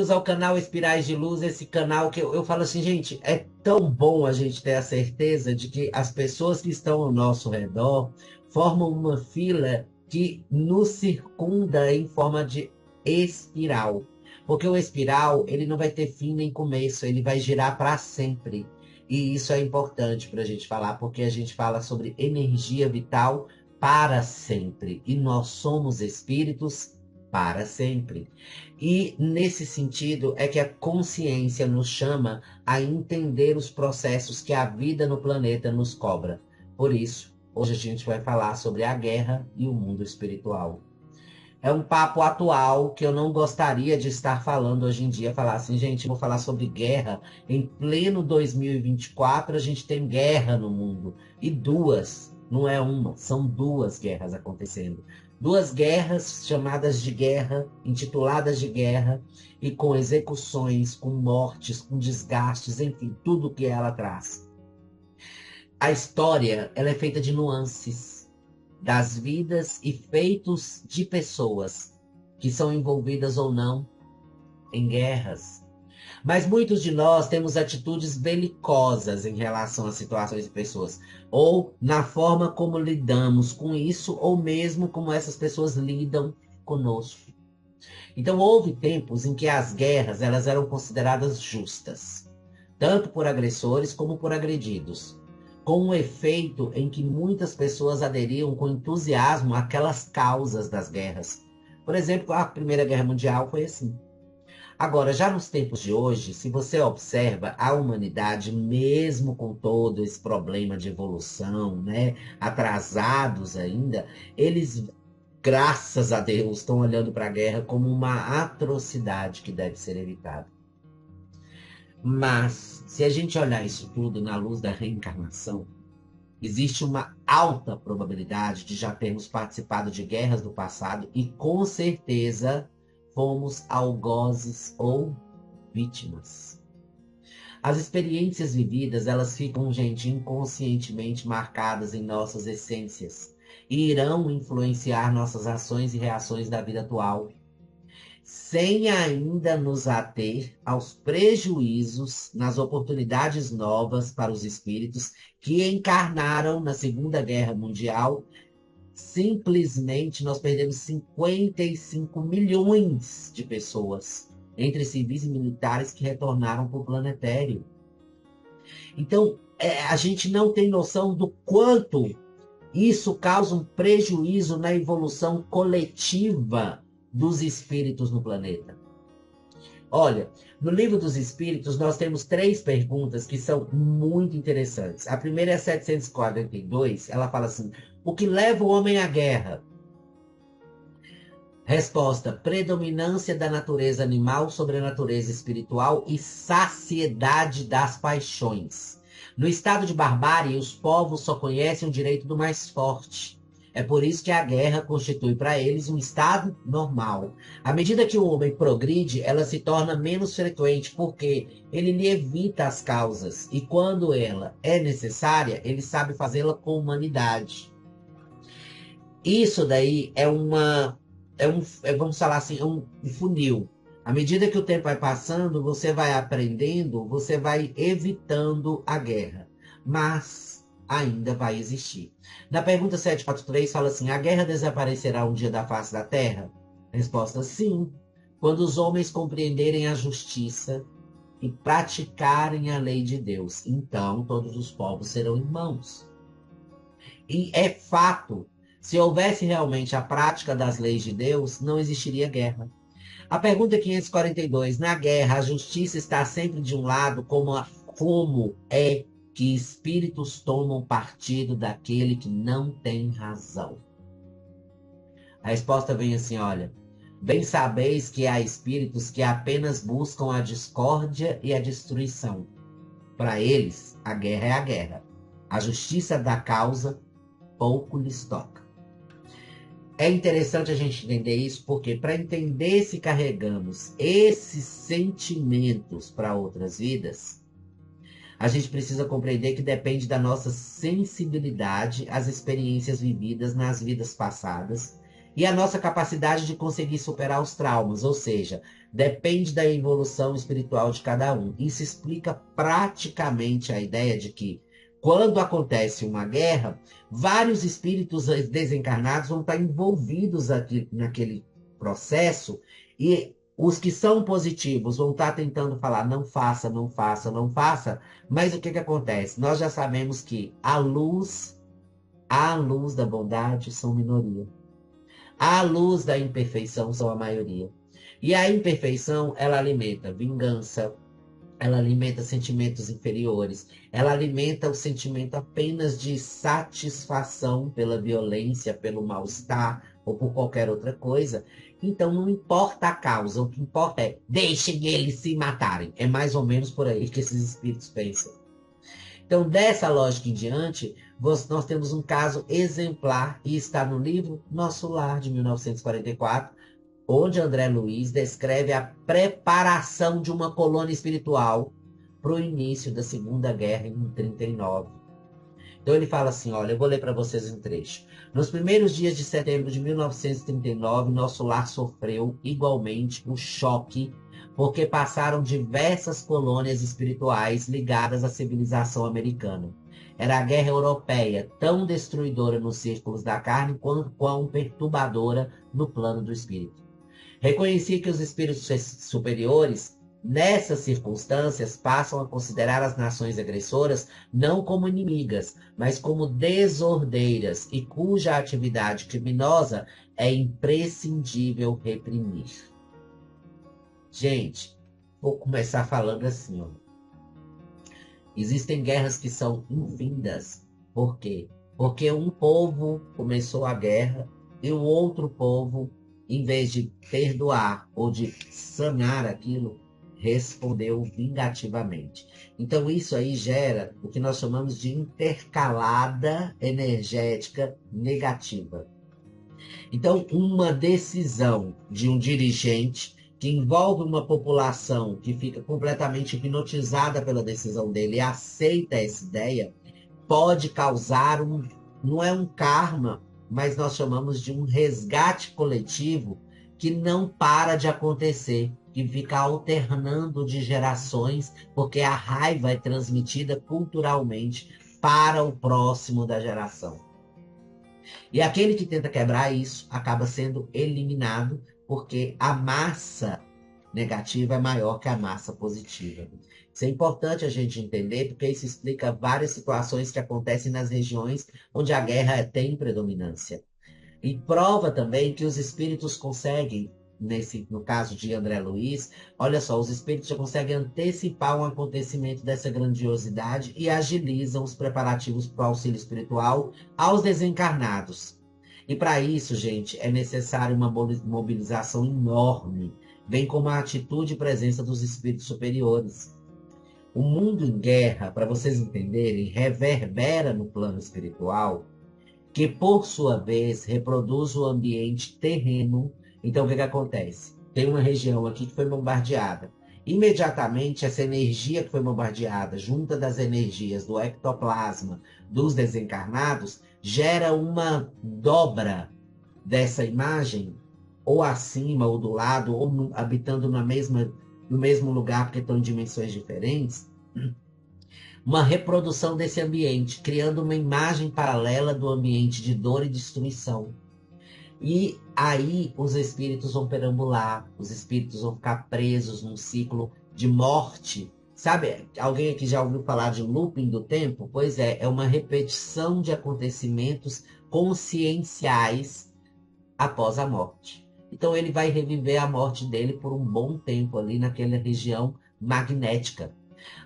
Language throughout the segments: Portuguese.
bem-vindos ao canal Espirais de Luz, esse canal que eu falo assim, gente, é tão bom a gente ter a certeza de que as pessoas que estão ao nosso redor formam uma fila que nos circunda em forma de espiral. Porque o espiral, ele não vai ter fim nem começo, ele vai girar para sempre. E isso é importante para a gente falar, porque a gente fala sobre energia vital para sempre. E nós somos espíritos para sempre. E nesse sentido é que a consciência nos chama a entender os processos que a vida no planeta nos cobra. Por isso, hoje a gente vai falar sobre a guerra e o mundo espiritual. É um papo atual que eu não gostaria de estar falando hoje em dia. Falar assim, gente, vou falar sobre guerra. Em pleno 2024, a gente tem guerra no mundo. E duas, não é uma, são duas guerras acontecendo. Duas guerras chamadas de guerra, intituladas de guerra, e com execuções, com mortes, com desgastes, enfim, tudo que ela traz. A história, ela é feita de nuances das vidas e feitos de pessoas que são envolvidas ou não em guerras. Mas muitos de nós temos atitudes belicosas em relação a situações e pessoas, ou na forma como lidamos com isso, ou mesmo como essas pessoas lidam conosco. Então houve tempos em que as guerras elas eram consideradas justas, tanto por agressores como por agredidos, com um efeito em que muitas pessoas aderiam com entusiasmo àquelas causas das guerras. Por exemplo, a Primeira Guerra Mundial foi assim. Agora, já nos tempos de hoje, se você observa a humanidade, mesmo com todo esse problema de evolução, né, atrasados ainda, eles, graças a Deus, estão olhando para a guerra como uma atrocidade que deve ser evitada. Mas, se a gente olhar isso tudo na luz da reencarnação, existe uma alta probabilidade de já termos participado de guerras do passado e, com certeza, fomos algozes ou vítimas. As experiências vividas, elas ficam, gente, inconscientemente marcadas em nossas essências e irão influenciar nossas ações e reações da vida atual, sem ainda nos ater aos prejuízos nas oportunidades novas para os espíritos que encarnaram na Segunda Guerra Mundial. Simplesmente nós perdemos 55 milhões de pessoas, entre civis e militares, que retornaram para o planetério. Então, a gente não tem noção do quanto isso causa um prejuízo na evolução coletiva dos espíritos no planeta. Olha, no Livro dos Espíritos nós temos 3 perguntas que são muito interessantes. A primeira é 742, ela fala assim: o que leva o homem à guerra? Resposta: predominância da natureza animal sobre a natureza espiritual e saciedade das paixões. No estado de barbárie, os povos só conhecem o direito do mais forte. É por isso que a guerra constitui para eles um estado normal. À medida que o homem progride, ela se torna menos frequente, porque ele lhe evita as causas. E quando ela é necessária, ele sabe fazê-la com humanidade. Isso daí vamos falar assim, é um funil. À medida que o tempo vai passando, você vai aprendendo, você vai evitando a guerra. Mas ainda vai existir. Na pergunta 743 fala assim: a guerra desaparecerá um dia da face da terra? Resposta: sim. Quando os homens compreenderem a justiça e praticarem a lei de Deus, então todos os povos serão irmãos. E é fato. Se houvesse realmente a prática das leis de Deus, não existiria guerra. A pergunta 542. Na guerra, a justiça está sempre de um lado, como é que espíritos tomam partido daquele que não tem razão? A resposta vem assim, olha: bem sabeis que há espíritos que apenas buscam a discórdia e a destruição. Para eles, a guerra é a guerra. A justiça da causa pouco lhes toca. É interessante a gente entender isso, porque para entender se carregamos esses sentimentos para outras vidas, a gente precisa compreender que depende da nossa sensibilidade às experiências vividas nas vidas passadas e a nossa capacidade de conseguir superar os traumas, ou seja, depende da evolução espiritual de cada um. Isso explica praticamente a ideia de que, quando acontece uma guerra, vários espíritos desencarnados vão estar envolvidos aqui, naquele processo, e os que são positivos vão estar tentando falar, não faça, não faça, não faça, mas o que que acontece? Nós já sabemos que a luz da bondade são minoria. A luz da imperfeição são a maioria. E a imperfeição, ela alimenta vingança, ela alimenta sentimentos inferiores, ela alimenta o sentimento apenas de satisfação pela violência, pelo mal-estar ou por qualquer outra coisa. Então não importa a causa, o que importa é deixem eles se matarem. É mais ou menos por aí que esses espíritos pensam. Então, dessa lógica em diante, nós temos um caso exemplar e está no livro Nosso Lar, de 1944, onde André Luiz descreve a preparação de uma colônia espiritual para o início da Segunda Guerra em 39. Então ele fala assim, olha, eu vou ler para vocês um trecho. Nos primeiros dias de setembro de 1939, nosso lar sofreu igualmente um choque, porque passaram diversas colônias espirituais ligadas à civilização americana. Era a guerra europeia, tão destruidora nos círculos da carne quanto quão perturbadora no plano do espírito. Reconheci que os espíritos superiores, nessas circunstâncias, passam a considerar as nações agressoras não como inimigas, mas como desordeiras e cuja atividade criminosa é imprescindível reprimir. Gente, vou começar falando assim, ó. Existem guerras que são infindas. Por quê? Porque um povo começou a guerra e o outro povo, em vez de perdoar ou de sanar aquilo, respondeu vingativamente. Então isso aí gera o que nós chamamos de intercalada energética negativa. Então, uma decisão de um dirigente que envolve uma população que fica completamente hipnotizada pela decisão dele e aceita essa ideia, pode causar não é um karma, mas nós chamamos de um resgate coletivo que não para de acontecer, que fica alternando de gerações, porque a raiva é transmitida culturalmente para o próximo da geração. E aquele que tenta quebrar isso acaba sendo eliminado, porque a massa negativa é maior que a massa positiva. Isso é importante a gente entender, porque isso explica várias situações que acontecem nas regiões onde a guerra tem predominância. E prova também que os espíritos conseguem, no caso de André Luiz, olha só, os espíritos já conseguem antecipar um acontecimento dessa grandiosidade e agilizam os preparativos para o auxílio espiritual aos desencarnados. E para isso, gente, é necessário uma mobilização enorme, bem como a atitude e presença dos espíritos superiores. O mundo em guerra, para vocês entenderem, reverbera no plano espiritual, que por sua vez reproduz o ambiente terreno. Então o que que acontece? Tem uma região aqui que foi bombardeada. Imediatamente essa energia que foi bombardeada, junta das energias do ectoplasma dos desencarnados, gera uma dobra dessa imagem, ou acima, ou do lado, ou habitando no mesmo lugar, porque estão em dimensões diferentes, uma reprodução desse ambiente, criando uma imagem paralela do ambiente de dor e destruição. E aí os espíritos vão perambular, os espíritos vão ficar presos num ciclo de morte. Sabe, alguém aqui já ouviu falar de looping do tempo? Pois é uma repetição de acontecimentos conscienciais após a morte. Então ele vai reviver a morte dele por um bom tempo ali naquela região magnética.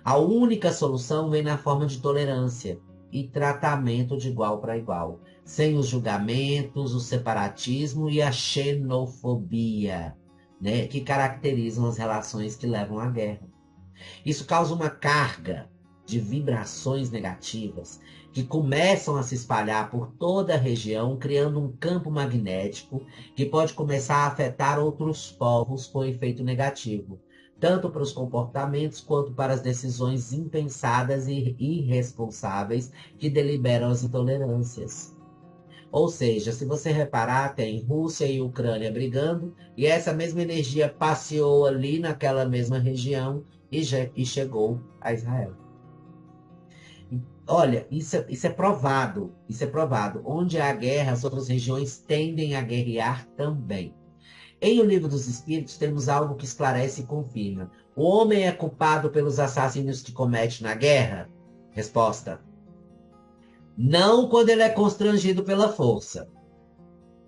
A única solução vem na forma de tolerância e tratamento de igual para igual, sem os julgamentos, o separatismo e a xenofobia, né, que caracterizam as relações que levam à guerra. Isso causa uma carga de vibrações negativas que começam a se espalhar por toda a região, criando um campo magnético que pode começar a afetar outros povos com efeito negativo, tanto para os comportamentos quanto para as decisões impensadas e irresponsáveis que deliberam as intolerâncias. Ou seja, se você reparar, tem Rússia e Ucrânia brigando, e essa mesma energia passeou ali naquela mesma região e chegou a Israel. Olha, isso é provado, isso é provado. Onde há guerra, as outras regiões tendem a guerrear também. Em O Livro dos Espíritos, temos algo que esclarece e confirma. O homem é culpado pelos assassínios que comete na guerra? Resposta: não quando ele é constrangido pela força,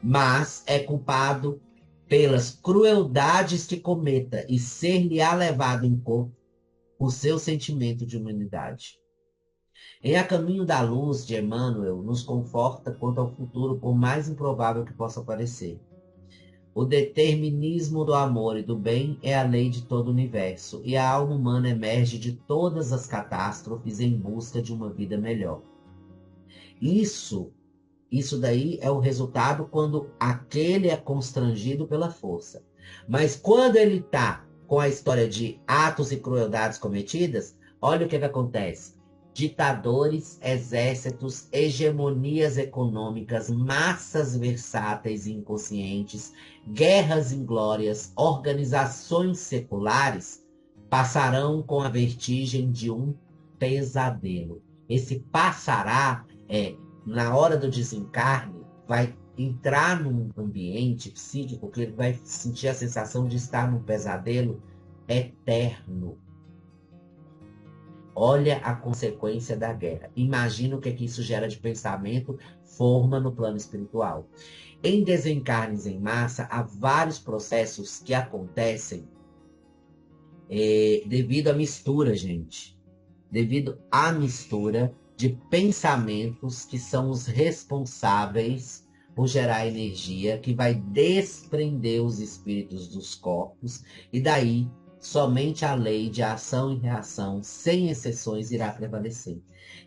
mas é culpado pelas crueldades que cometa e ser-lhe-á levado em corpo o seu sentimento de humanidade. Em A Caminho da Luz, de Emmanuel, nos conforta quanto ao futuro, por mais improvável que possa parecer. O determinismo do amor e do bem é a lei de todo o universo, e a alma humana emerge de todas as catástrofes em busca de uma vida melhor. Isso daí é o resultado quando aquele é constrangido pela força. Mas quando ele está com a história de atos e crueldades cometidas, olha o que acontece. Ditadores, exércitos, hegemonias econômicas, massas versáteis e inconscientes, guerras inglórias, organizações seculares passarão com a vertigem de um pesadelo. Esse passará na hora do desencarne, vai entrar num ambiente psíquico que ele vai sentir a sensação de estar num pesadelo eterno. Olha a consequência da guerra. Imagina o que isso gera de pensamento, forma no plano espiritual. Em desencarnes em massa, há vários processos que acontecem devido à mistura, gente. Devido à mistura de pensamentos que são os responsáveis por gerar energia, que vai desprender os espíritos dos corpos, e daí somente a lei de ação e reação, sem exceções, irá prevalecer.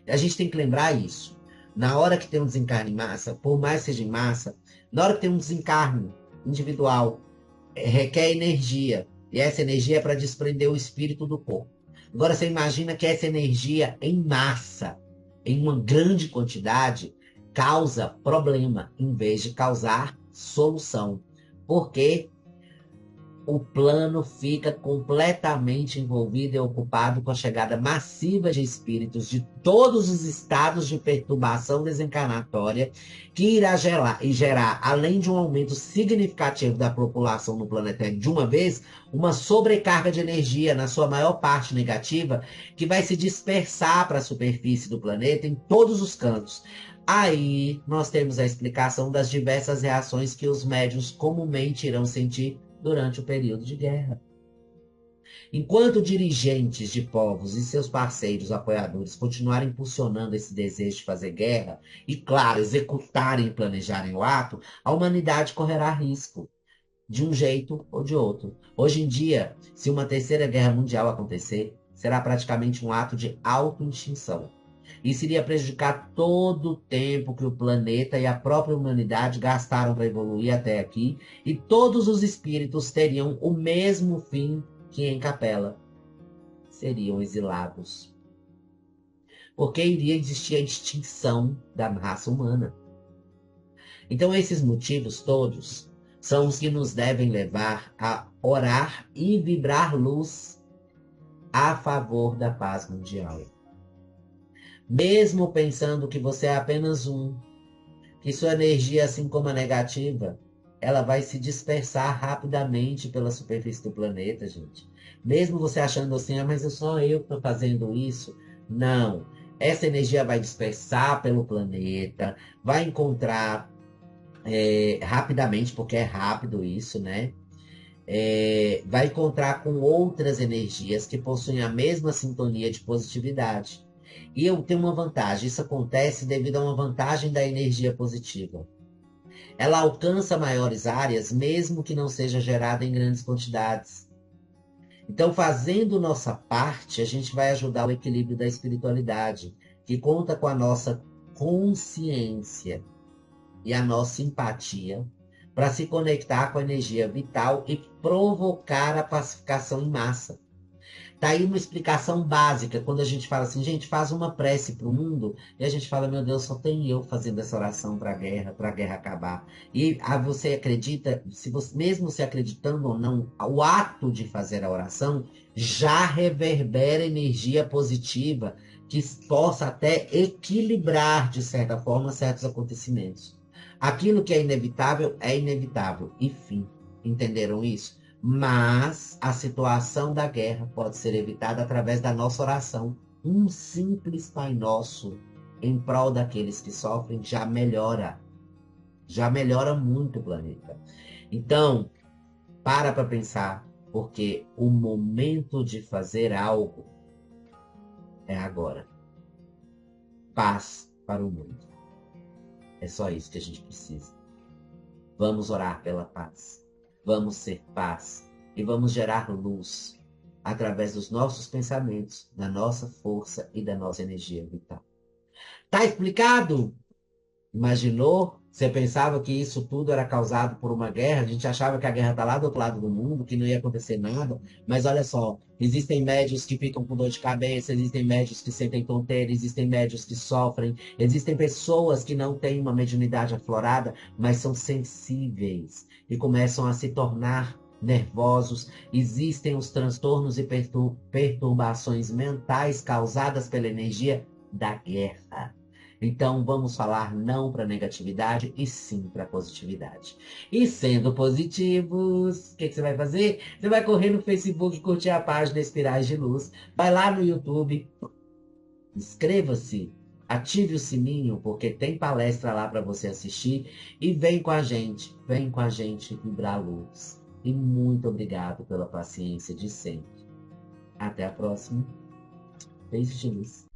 A gente tem que lembrar isso. Na hora que tem um desencarne em massa, por mais que seja em massa, na hora que tem um desencarne individual, requer energia, e essa energia é para desprender o espírito do corpo. Agora você imagina que essa energia em massa, em uma grande quantidade, causa problema, em vez de causar solução. Porque o plano fica completamente envolvido e ocupado com a chegada massiva de espíritos de todos os estados de perturbação desencarnatória, que irá gerar, além de um aumento significativo da população no planeta de uma vez, uma sobrecarga de energia, na sua maior parte negativa, que vai se dispersar para a superfície do planeta em todos os cantos. Aí nós temos a explicação das diversas reações que os médiuns comumente irão sentir durante o período de guerra. Enquanto dirigentes de povos e seus parceiros apoiadores continuarem impulsionando esse desejo de fazer guerra e, claro, executarem e planejarem o ato, a humanidade correrá risco, de um jeito ou de outro. Hoje em dia, se uma terceira guerra mundial acontecer, será praticamente um ato de auto-extinção. Isso iria prejudicar todo o tempo que o planeta e a própria humanidade gastaram para evoluir até aqui, e todos os espíritos teriam o mesmo fim que em Capela. Seriam exilados. Porque iria existir a extinção da raça humana. Então, esses motivos todos são os que nos devem levar a orar e vibrar luz a favor da paz mundial. Mesmo pensando que você é apenas um, que sua energia, assim como a negativa, ela vai se dispersar rapidamente pela superfície do planeta, gente. Mesmo você achando assim, mas eu sou eu que estou fazendo isso. Não. Essa energia vai dispersar pelo planeta, vai encontrar rapidamente, porque é rápido isso, né? Vai encontrar com outras energias que possuem a mesma sintonia de positividade. E eu tenho uma vantagem, isso acontece devido a uma vantagem da energia positiva. Ela alcança maiores áreas, mesmo que não seja gerada em grandes quantidades. Então, fazendo nossa parte, a gente vai ajudar o equilíbrio da espiritualidade, que conta com a nossa consciência e a nossa empatia para se conectar com a energia vital e provocar a pacificação em massa. Tá aí uma explicação básica, quando a gente fala assim, gente, faz uma prece para o mundo, e a gente fala, meu Deus, só tem eu fazendo essa oração para a guerra acabar. E você acredita, se você, mesmo se acreditando ou não, o ato de fazer a oração já reverbera energia positiva que possa até equilibrar, de certa forma, certos acontecimentos. Aquilo que é inevitável, e fim. Entenderam isso? Mas a situação da guerra pode ser evitada através da nossa oração. Um simples Pai Nosso em prol daqueles que sofrem já melhora muito o planeta. Então, para pensar, porque o momento de fazer algo é agora. Paz para o mundo. É só isso que a gente precisa. Vamos orar pela paz. Vamos ser paz. E vamos gerar luz através dos nossos pensamentos, da nossa força e da nossa energia vital. Tá explicado? Imaginou? Você pensava que isso tudo era causado por uma guerra? A gente achava que a guerra está lá do outro lado do mundo, que não ia acontecer nada. Mas olha só, existem médios que ficam com dor de cabeça, existem médios que sentem tonteira, existem médios que sofrem, existem pessoas que não têm uma mediunidade aflorada, mas são sensíveis e começam a se tornar nervosos. Existem os transtornos e perturbações mentais causadas pela energia da guerra. Então vamos falar não para negatividade e sim para positividade. E sendo positivos, o que você vai fazer? Você vai correr no Facebook, curtir a página Espirais de Luz, vai lá no YouTube, inscreva-se, ative o sininho, porque tem palestra lá para você assistir e vem com a gente vibrar luz. E muito obrigado pela paciência de sempre. Até a próxima. Beijo de luz.